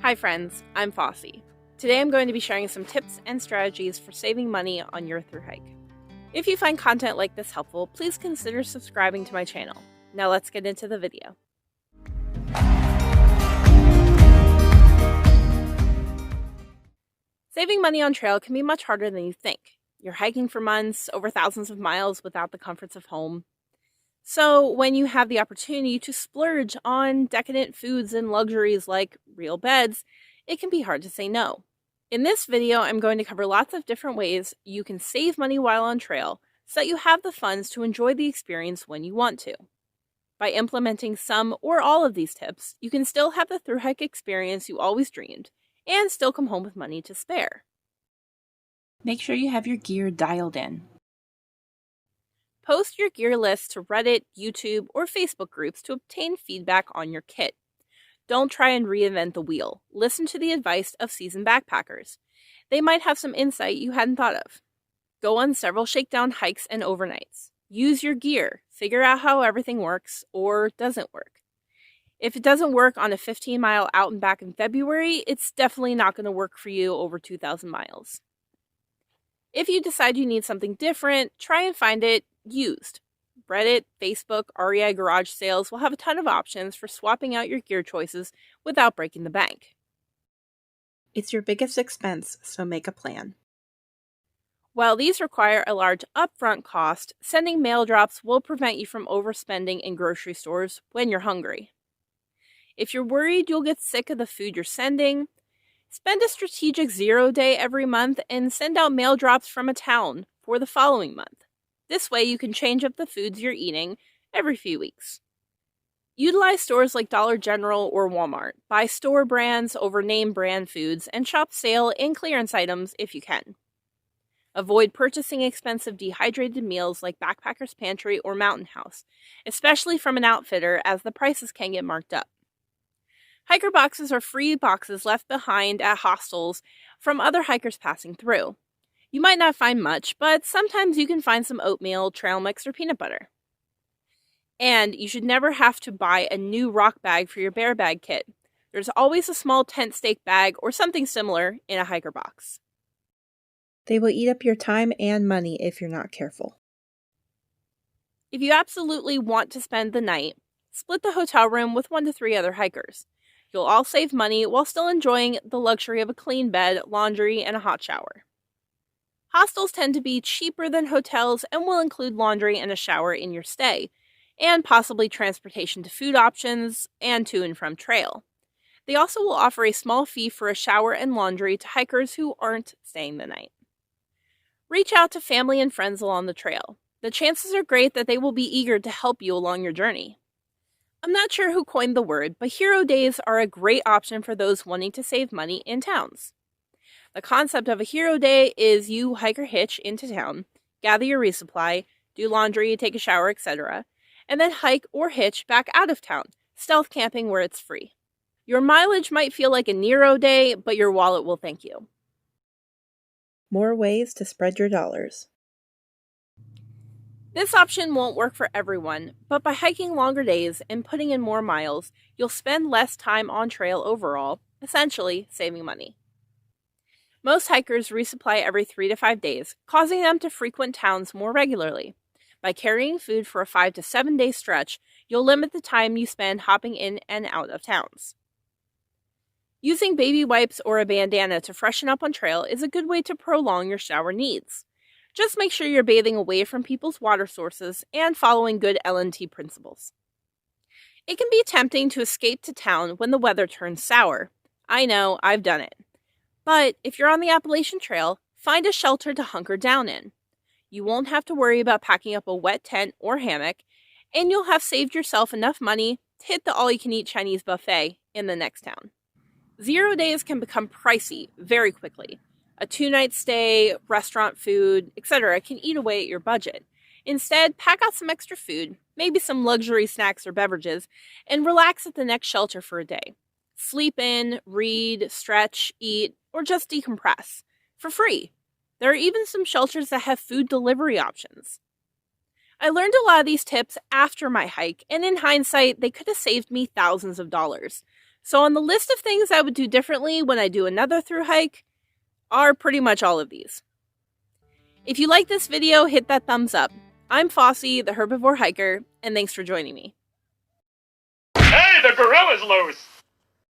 Hi friends, I'm Fossey. Today I'm going to be sharing some tips and strategies for saving money on your thru hike. If you find content like this helpful, please consider subscribing to my channel. Now let's get into the video. Saving money on trail can be much harder than you think. You're hiking for months, over thousands of miles without the comforts of home. So when you have the opportunity to splurge on decadent foods and luxuries like real beds, it can be hard to say no. In this video, I'm going to cover lots of different ways you can save money while on trail so that you have the funds to enjoy the experience when you want to. By implementing some or all of these tips, you can still have the thru hike experience you always dreamed and still come home with money to spare. Make sure you have your gear dialed in. Post your gear list to Reddit, YouTube, or Facebook groups to obtain feedback on your kit. Don't try and reinvent the wheel. Listen to the advice of seasoned backpackers. They might have some insight you hadn't thought of. Go on several shakedown hikes and overnights. Use your gear. Figure out how everything works or doesn't work. If it doesn't work on a 15-mile out and back in February, it's definitely not going to work for you over 2,000 miles. If you decide you need something different, try and find it used. Reddit, Facebook, REI garage sales will have a ton of options for swapping out your gear choices without breaking the bank. It's your biggest expense, so make a plan. While these require a large upfront cost, sending mail drops will prevent you from overspending in grocery stores when you're hungry. If you're worried you'll get sick of the food you're sending, spend a strategic 0 day every month and send out mail drops from a town for the following month. This way you can change up the foods you're eating every few weeks. Utilize stores like Dollar General or Walmart. Buy store brands over name brand foods and shop sale and clearance items if you can. Avoid purchasing expensive dehydrated meals like Backpacker's Pantry or Mountain House, especially from an outfitter as the prices can get marked up. Hiker boxes are free boxes left behind at hostels from other hikers passing through. You might not find much, but sometimes you can find some oatmeal, trail mix, or peanut butter. And you should never have to buy a new rock bag for your bear bag kit. There's always a small tent stake bag or something similar in a hiker box. They will eat up your time and money if you're not careful. If you absolutely want to spend the night, split the hotel room with 1 to 3 other hikers. You'll all save money while still enjoying the luxury of a clean bed, laundry, and a hot shower. Hostels tend to be cheaper than hotels and will include laundry and a shower in your stay, and possibly transportation to food options and to and from trail. They also will offer a small fee for a shower and laundry to hikers who aren't staying the night. Reach out to family and friends along the trail. The chances are great that they will be eager to help you along your journey. I'm not sure who coined the word, but hero days are a great option for those wanting to save money in towns. The concept of a hero day is you hike or hitch into town, gather your resupply, do laundry, take a shower, etc., and then hike or hitch back out of town, stealth camping where it's free. Your mileage might feel like a Nero day, but your wallet will thank you. More ways to spread your dollars. This option won't work for everyone, but by hiking longer days and putting in more miles, you'll spend less time on trail overall, essentially saving money. Most hikers resupply every 3 to 5 days, causing them to frequent towns more regularly. By carrying food for a 5 to 7 day stretch, you'll limit the time you spend hopping in and out of towns. Using baby wipes or a bandana to freshen up on trail is a good way to prolong your shower needs. Just make sure you're bathing away from people's water sources and following good L&T principles. It can be tempting to escape to town when the weather turns sour. I know, I've done it. But if you're on the Appalachian Trail, find a shelter to hunker down in. You won't have to worry about packing up a wet tent or hammock, and you'll have saved yourself enough money to hit the all-you-can-eat Chinese buffet in the next town. 0 days can become pricey very quickly. A 2-night stay, restaurant food, etc. can eat away at your budget. Instead, pack out some extra food, maybe some luxury snacks or beverages, and relax at the next shelter for a day. Sleep in, read, stretch, eat, or just decompress for free. There are even some shelters that have food delivery options. I learned a lot of these tips after my hike, and in hindsight, they could have saved me thousands of dollars. So on the list of things I would do differently when I do another thru hike are pretty much all of these. If you like this video, hit that thumbs up. I'm Fossey, the herbivore hiker, and thanks for joining me. Hey, the gorilla's loose!